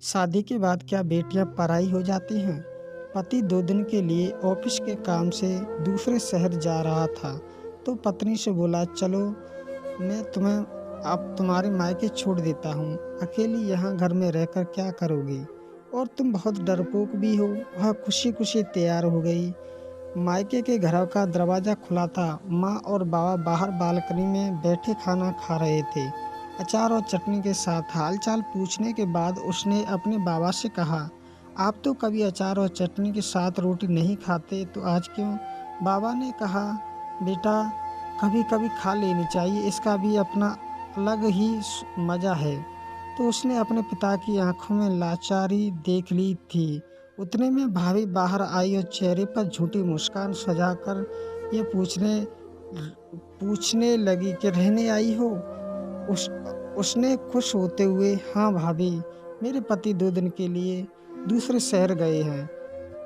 शादी के बाद क्या बेटियां पराई हो जाती हैं? पति 2 दिन के लिए ऑफिस के काम से दूसरे शहर जा रहा था, तो पत्नी से बोला, चलो मैं तुम्हें अब तुम्हारे मायके छोड़ देता हूँ। अकेली यहाँ घर में रहकर क्या करोगी? और तुम बहुत डरपोक भी हो। वह खुशी-खुशी तैयार हो गई। मायके के घर का दरवाज़ा खुला था। माँ और बाबा बाहर बालकनी में बैठे खाना खा रहे थे, अचार और चटनी के साथ। हालचाल पूछने के बाद उसने अपने बाबा से कहा, आप तो कभी अचार और चटनी के साथ रोटी नहीं खाते, तो आज क्यों? बाबा ने कहा, बेटा, कभी-कभी खा लेनी चाहिए, इसका भी अपना अलग ही मज़ा है। तो उसने अपने पिता की आंखों में लाचारी देख ली थी। उतने में भाभी बाहर आई और चेहरे पर झूठी मुस्कान सजाकर ये पूछने लगी कि रहने आई हो? उस उसने खुश होते हुए, हाँ भाभी, मेरे पति 2 दिन के लिए दूसरे शहर गए हैं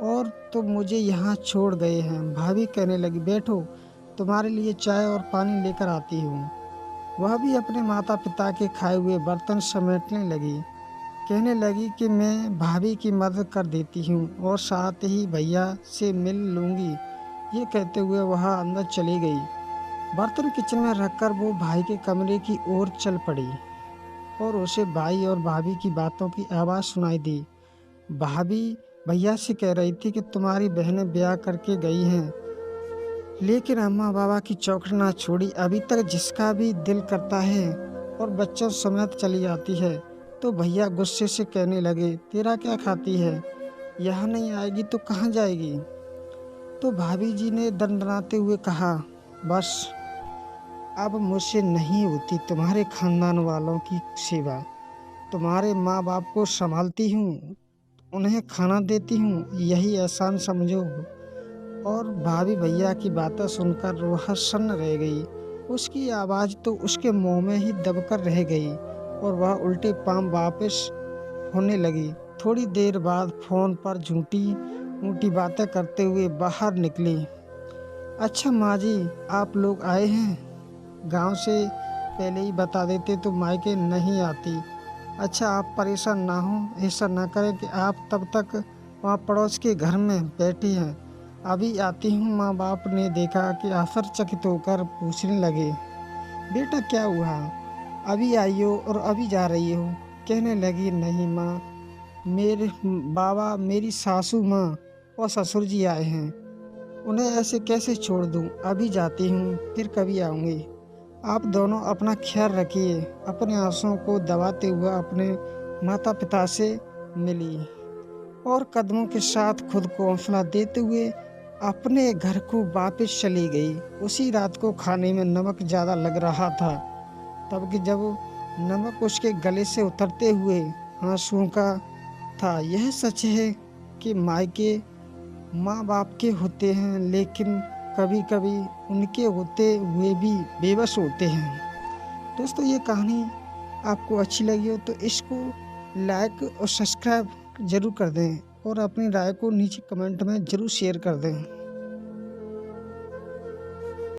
और तो मुझे यहाँ छोड़ गए हैं। भाभी कहने लगी, बैठो, तुम्हारे लिए चाय और पानी लेकर आती हूँ। वह भी अपने माता पिता के खाए हुए बर्तन समेटने लगी। कहने लगी कि मैं भाभी की मदद कर देती हूँ और साथ ही भैया से मिल लूँगी। ये कहते हुए वह अंदर चली गई। बर्तन किचन में रखकर वो भाई के कमरे की ओर चल पड़ी और उसे भाई और भाभी की बातों की आवाज़ सुनाई दी। भाभी भैया से कह रही थी कि तुम्हारी बहनें ब्याह करके गई हैं, लेकिन अम्मा बाबा की चौखट ना छोड़ी, अभी तक जिसका भी दिल करता है और बच्चों समेत चली जाती है। तो भैया गुस्से से कहने लगे, तेरा क्या खाती है? यहाँ नहीं आएगी तो कहाँ जाएगी? तो भाभी जी ने दंडनाते हुए कहा, बस अब मुझसे नहीं होती तुम्हारे खानदान वालों की सेवा। तुम्हारे माँ बाप को संभालती हूँ, उन्हें खाना देती हूँ, यही एहसान समझो। और भाभी भैया की बातें सुनकर वह सन्न रह गई। उसकी आवाज़ तो उसके मुंह में ही दबकर रह गई और वह उल्टे पांव वापस होने लगी। थोड़ी देर बाद फ़ोन पर झूठी-मूठी बातें करते हुए बाहर निकली। अच्छा माँ जी, आप लोग आए हैं? गांव से पहले ही बता देते तो मायके नहीं आती। अच्छा, आप परेशान ना हों, ऐसा ना करें कि आप तब तक वहाँ पड़ोस के घर में बैठी हैं। अभी आती हूँ। माँ बाप ने देखा कि आश्चर्यचकित होकर पूछने लगे, बेटा क्या हुआ? अभी आई हो और अभी जा रही हो? कहने लगी, नहीं माँ, मेरे बाबा, मेरी सासू माँ और ससुर जी आए हैं, उन्हें ऐसे कैसे छोड़ दूँ? अभी जाती हूँ, फिर कभी आऊँगी। आप दोनों अपना ख्याल रखिए। अपने आंसुओं को दबाते हुए अपने माता पिता से मिली और कदमों के साथ खुद को हौसला देते हुए अपने घर को वापस चली गई। उसी रात को खाने में नमक ज़्यादा लग रहा था, तब कि जब नमक उसके गले से उतरते हुए आंसुओं का था। यह सच है कि मायके माँ बाप के होते हैं, लेकिन कभी कभी उनके होते हुए भी बेबस होते हैं। दोस्तों, ये कहानी आपको अच्छी लगी हो तो इसको लाइक और सब्सक्राइब ज़रूर कर दें और अपनी राय को नीचे कमेंट में ज़रूर शेयर कर दें।